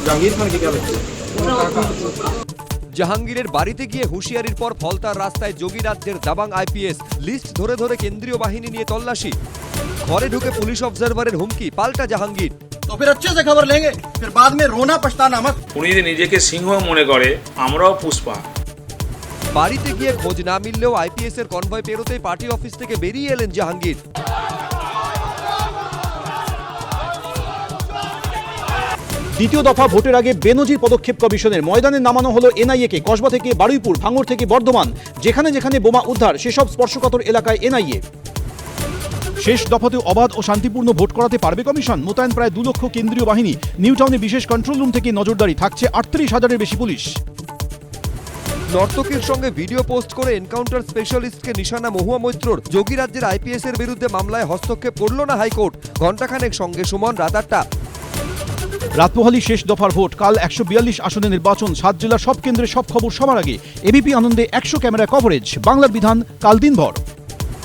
जहांगीर खान की क्या लगती है? জাহাঙ্গীরের বাড়িতে গিয়ে হুঁশিয়ারির পর ফলতার রাস্তায় যোগী রাজ্যের দাবাং আইপিএস, লিস্ট ধরে ধরে কেন্দ্রীয় বাহিনী নিয়ে তল্লাশি। ঘরে ঢুকে পুলিশ অবজারভারের হুমকি, পাল্টা জাহাঙ্গীর। तो फिर अच्छे से खबर लेंगे, फिर बाद में रोना पछताना मत। উনি যদি নিজেকে সিংহ মনে করে, আমরাও পুষ্পা। বাড়িতে গিয়ে খোঁজ না মিললেও আইপিএস এর কনভয় পেরোতেই পার্টি অফিস থেকে বেরিয়ে এলেন জাহাঙ্গীর। দ্বিতীয় দফা ভোটের আগে বেনজির পদক্ষেপ কমিশনের ময়দানে নামানো হলো এনআইএ কে। কসবা থেকে বারুইপুর, ভাঙড় থেকে বর্ধমান, যেখানে যেখানে বোমা উদ্ধার সেসব স্পর্শকাতর এলাকায় এনআইএ। শেষ দফাতে অবাধ ও শান্তিপূর্ণ ভোট করাতে পারবে কমিশন। মোতায়েন প্রায় 2 লক্ষ কেন্দ্রীয় বাহিনী। নিউ টাউনে বিশেষ কন্ট্রোল রুম থেকে নজরদারি, থাকছে 38,000-এর বেশি পুলিশ। নর্তকীর সঙ্গে ভিডিও পোস্ট করে এনকাউন্টার স্পেশালিস্টকে নিশানা মহুয়া মৈত্রর। যোগী রাজ্যের আইপিএস এর বিরুদ্ধে মামলায় হস্তক্ষেপ করল না হাইকোর্ট। ঘণ্টাখানেক সঙ্গে সুমন, রাত 8টা। রাতপোহালি শেষ দফার ভোট। কাল 142 আসনে নির্বাচন। 7 জেলার সব কেন্দ্রে সব খবর সবার আগে। এবিপি আনন্দে 100 ক্যামেরা কভারেজ। বাংলার বিধান কাল দিনভর।